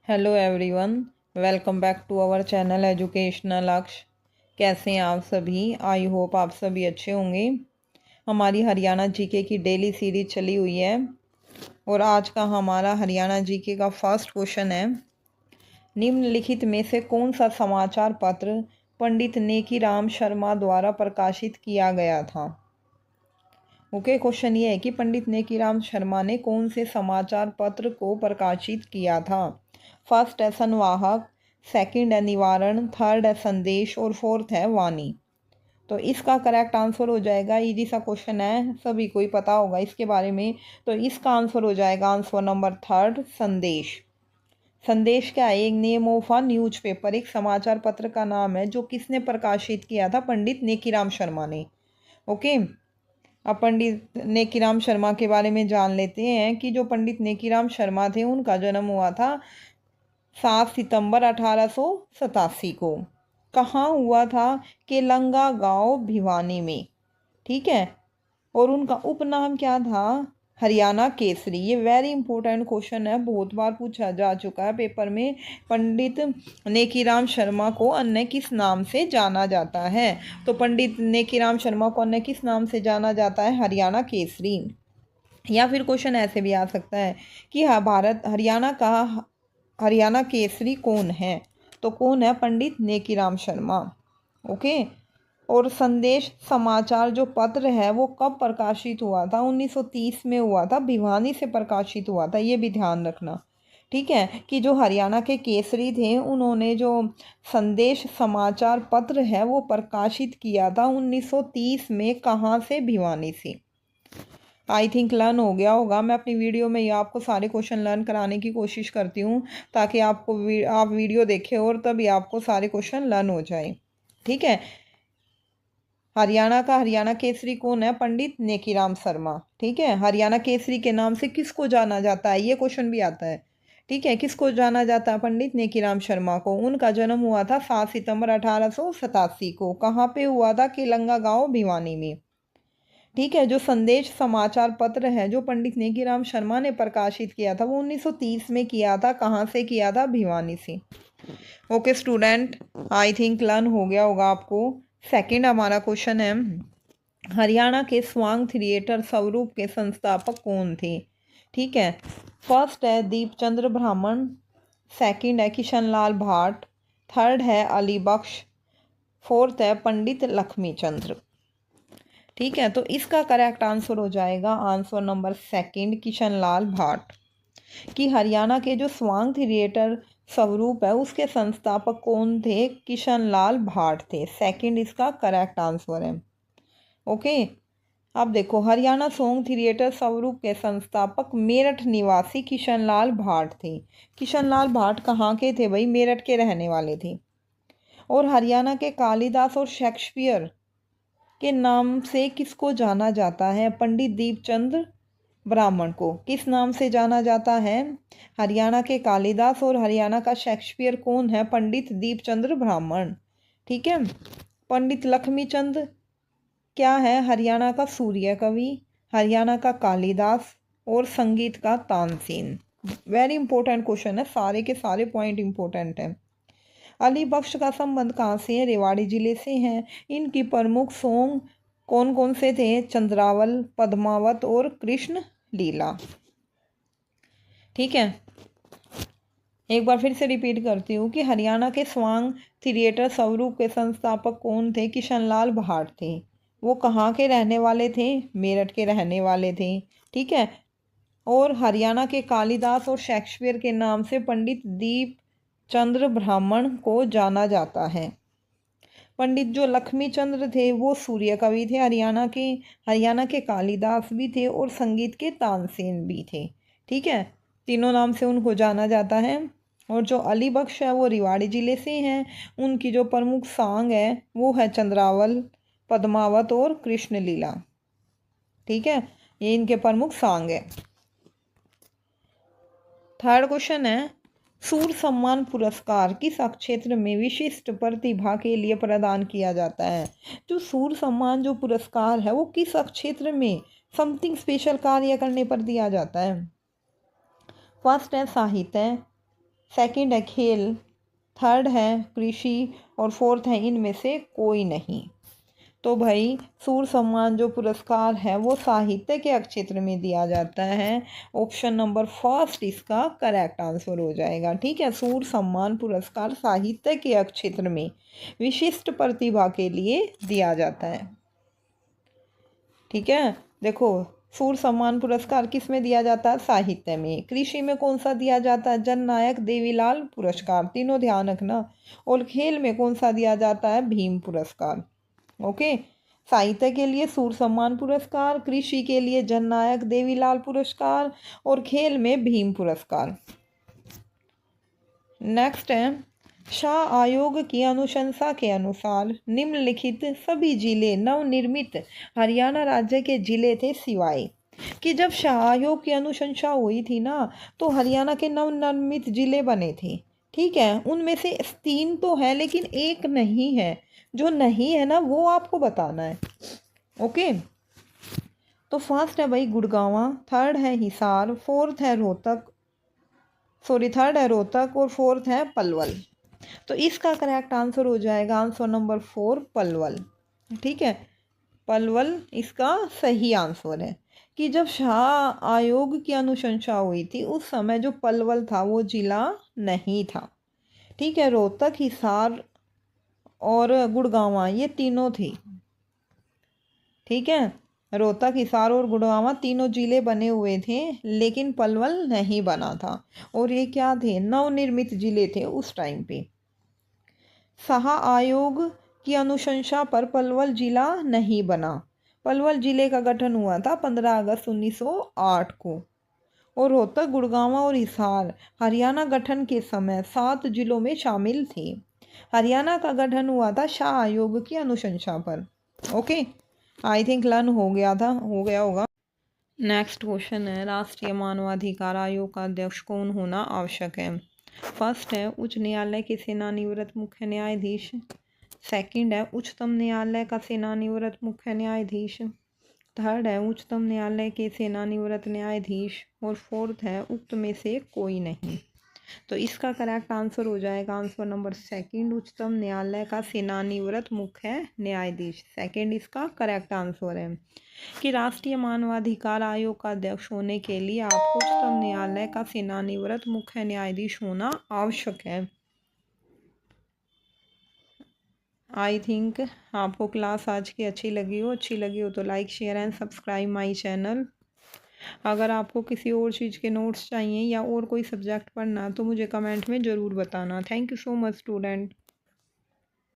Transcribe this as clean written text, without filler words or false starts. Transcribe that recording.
Hello everyone, welcome back to our channel educational Aksh. कैसे हैं आप सभी? आई होप आप सभी अच्छे होंगे। हमारी हरियाणा जीके की डेली सीरीज चली हुई है और आज का हमारा हरियाणा जीके का फर्स्ट क्वेश्चन है, निम्नलिखित में से कौन सा समाचार पत्र पंडित नेकीराम शर्मा द्वारा प्रकाशित किया गया था? ओके, क्वेश्चन ये है कि पंडित नेकीराम शर्मा ने कौन से समाचार पत्र को प्रकाशित किया था? फर्स्ट है संवाहक, सेकंड है निवारण, थर्ड है संदेश और फोर्थ है वाणी। तो इसका करेक्ट आंसर हो जाएगा, इजी सा क्वेश्चन है, सभी को ही पता होगा इसके बारे में। तो इसका आंसर हो जाएगा आंसर नंबर थर्ड, संदेश। संदेश क्या है? एक name of a news paper, एक समाचार पत्र का नाम है जो किसने प्रकाशित किया था? पंडित नेकीराम शर्मा ने। ओके, अब पंडित नेकीराम शर्मा के बारे में जान लेते हैं कि जो पंडित नेकीराम शर्मा थे उनका जन्म हुआ था 7 सितंबर 1887 को। कहाँ हुआ था? केलंगा गांव भिवानी में। ठीक है, और उनका उपनाम क्या था? हरियाणा केसरी। ये वेरी इंपॉर्टेंट क्वेश्चन है, बहुत बार पूछा जा चुका है पेपर में। पंडित नेकीराम शर्मा को अन्य किस नाम से जाना जाता है? तो पंडित नेकीराम शर्मा को अन्य किस नाम से जाना जाता है? हरियाणा केसरी। या फिर क्वेश्चन ऐसे भी आ सकता है कि हाँ, हरियाणा केसरी कौन है? तो कौन है? पंडित नेकीराम शर्मा। ओके, और संदेश समाचार जो पत्र है वो कब प्रकाशित हुआ था? 1930 में हुआ था, भिवानी से प्रकाशित हुआ था, ये भी ध्यान रखना। ठीक है, कि जो हरियाणा के केसरी थे उन्होंने जो संदेश समाचार पत्र है वो प्रकाशित किया था 1930 में। कहाँ से? भिवानी से। आई थिंक लर्न हो गया होगा। मैं अपनी वीडियो में ये आपको सारे क्वेश्चन लर्न कराने की कोशिश करती हूँ ताकि आप वीडियो देखें और तभी आपको सारे क्वेश्चन लर्न हो जाए। ठीक है, हरियाणा केसरी कौन है? पंडित नेकीराम शर्मा। ठीक है, हरियाणा केसरी के नाम से किसको जाना जाता है? ये क्वेश्चन भी आता है। ठीक है, किसको जाना जाता है? पंडित नेकीराम शर्मा को। उनका जन्म हुआ था 7 सितंबर 1887 को। कहाँ पे हुआ था? केलंगा गांव भिवानी में। ठीक है, जो संदेश समाचार पत्र है जो पंडित नेकीराम शर्मा ने प्रकाशित किया था वो 1930 में किया था। कहाँ से किया था? भिवानी से। Okay student, I think learn हो गया होगा आपको। सेकंड हमारा क्वेश्चन है, हरियाणा के स्वांग थिएटर स्वरूप के संस्थापक कौन थे? ठीक है, फर्स्ट है दीपचंद्र ब्राह्मण, सेकंड है किशन लाल भाट, थर्ड है अली बख्श, फोर्थ है पंडित लक्ष्मी चंद्र। ठीक है, तो इसका करेक्ट आंसर हो जाएगा आंसर नंबर सेकंड, किशन भाट। कि हरियाणा के जो स्वांग थिएटर स्वरूप है उसके संस्थापक कौन थे? किशन भाट थे। सेकंड इसका करेक्ट आंसर है। ओके, अब देखो, हरियाणा सॉन्ग थिएटर स्वरूप के संस्थापक मेरठ निवासी किशन भाट थे। किशन भाट कहाँ के थे भाई? मेरठ के रहने वाले थे। और हरियाणा के कालिदास और शेक्सपियर के नाम से किसको जाना जाता है? पंडित दीपचंद्र ब्राह्मण को किस नाम से जाना जाता है? हरियाणा के कालिदास और हरियाणा का शेक्सपियर कौन है? पंडित दीपचंद्र ब्राह्मण। ठीक है, पंडित लक्ष्मी चंद क्या है? हरियाणा का सूर्य कवि, हरियाणा का कालिदास और संगीत का तानसेन। वेरी इंपॉर्टेंट क्वेश्चन है, सारे के सारे पॉइंट इंपॉर्टेंट हैं। अली बख्श का संबंध कहाँ से है? रेवाड़ी जिले से हैं। इनकी प्रमुख सॉन्ग कौन कौन से थे? चंद्रावल, पद्मावत और कृष्ण लीला। ठीक है, एक बार फिर से रिपीट करती हूँ कि हरियाणा के स्वांग थिएटर स्वरूप के संस्थापक कौन थे? किशन भाट थे। वो कहाँ के रहने वाले थे? मेरठ के रहने वाले थे। ठीक है, और हरियाणा के कालिदास और शेक्सपियर के नाम से पंडित दीप चंद्र ब्राह्मण को जाना जाता है। पंडित जो लक्ष्मी चंद्र थे वो सूर्य कवि थे हरियाणा के कालिदास भी थे और संगीत के तानसेन भी थे। ठीक है, तीनों नाम से उनको जाना जाता है। और जो अली बख्श है वो रेवाड़ी जिले से हैं। उनकी जो प्रमुख सॉन्ग है वो है चंद्रावल, पद्मावत और कृष्ण लीला। ठीक है, ये इनके प्रमुख सॉन्ग है। थर्ड क्वेश्चन है, सूर सम्मान पुरस्कार किस क्षेत्र में विशिष्ट प्रतिभा के लिए प्रदान किया जाता है? जो सूर सम्मान जो पुरस्कार है वो किस क्षेत्र में समथिंग स्पेशल कार्य करने पर दिया जाता है? फर्स्ट है साहित्य, सेकंड है खेल, थर्ड है कृषि और फोर्थ है इनमें से कोई नहीं। तो भाई सूर सम्मान जो पुरस्कार है वो साहित्य के क्षेत्र में दिया जाता है। ऑप्शन नंबर फर्स्ट इसका करेक्ट आंसर हो जाएगा। ठीक है, सूर सम्मान पुरस्कार साहित्य के क्षेत्र में विशिष्ट प्रतिभा के लिए दिया जाता है। ठीक है, देखो सूर सम्मान पुरस्कार किस में दिया जाता है? साहित्य में। कृषि में कौन सा दिया जाता है? जननायक देवीलाल पुरस्कार, तीनों ध्यान रखना। और खेल में कौन सा दिया जाता है? भीम पुरस्कार। ओके, साहित्य के लिए सूर सम्मान पुरस्कार, कृषि के लिए जननायक देवीलाल पुरस्कार और खेल में भीम पुरस्कार। नेक्स्ट है, शाह आयोग की अनुशंसा के अनुसार निम्नलिखित सभी जिले नवनिर्मित हरियाणा राज्य के जिले थे सिवाय। कि जब शाह आयोग की अनुशंसा हुई थी ना तो हरियाणा के नवनिर्मित जिले बने थे। ठीक है, उनमें से 3 तो है लेकिन एक नहीं है। जो नहीं है ना वो आपको बताना है। ओके, तो फर्स्ट है भाई गुड़गांवा, थर्ड है हिसार, थर्ड है रोहतक और फोर्थ है पलवल। तो इसका करेक्ट आंसर हो जाएगा आंसर नंबर 4 पलवल। ठीक है, पलवल इसका सही आंसर है। कि जब शाह आयोग की अनुशंसा हुई थी उस समय जो पलवल था वो जिला नहीं था। ठीक है, रोहतक, हिसार और गुड़गांवा ये तीनों थी। ठीक है, रोहतक, हिसार और गुड़गांवा तीनों जिले बने हुए थे लेकिन पलवल नहीं बना था। और ये क्या थे? नवनिर्मित जिले थे उस टाइम पे। शाह आयोग की अनुशंसा पर पलवल जिला नहीं बना। पलवल जिले का गठन हुआ था 15 अगस्त 1908 को। और रोहतक, गुड़गांवा और हिसार हरियाणा गठन के समय 7 जिलों में शामिल थे। हरियाणा का गठन हुआ था शाह आयोग की अनुशंसा पर। ओके, आई थिंक लर्न हो गया होगा। नेक्स्ट क्वेश्चन है, राष्ट्रीय मानवाधिकार आयोग का अध्यक्ष कौन होना आवश्यक है? फर्स्ट है उच्च न्यायालय के सेवानिवृत्त मुख्य न्यायाधीश, सेकंड है उच्चतम न्यायालय का सेवानिवृत्त मुख्य न्यायाधीश, थर्ड है उच्चतम न्यायालय के सेवानिवृत्त न्यायाधीश और फोर्थ है उक्त में से कोई नहीं। तो इसका करेक्ट आंसर हो जाएगा आंसर नंबर सेकंड, उच्चतम न्यायालय का सेवानिवृत्त मुख्य न्यायाधीश। सेकंड इसका करेक्ट आंसर है। कि राष्ट्रीय मानवाधिकार आयोग का अध्यक्ष होने के लिए आपको उच्चतम न्यायालय का सेवानिवृत्त मुख्य न्यायाधीश होना आवश्यक है। आई थिंक आपको क्लास आज की अच्छी लगी हो तो like share and subscribe my channel. अगर आपको किसी और चीज़ के नोट्स चाहिए या और कोई सब्जेक्ट पढ़ना तो मुझे कमेंट में ज़रूर बताना। Thank you so much student.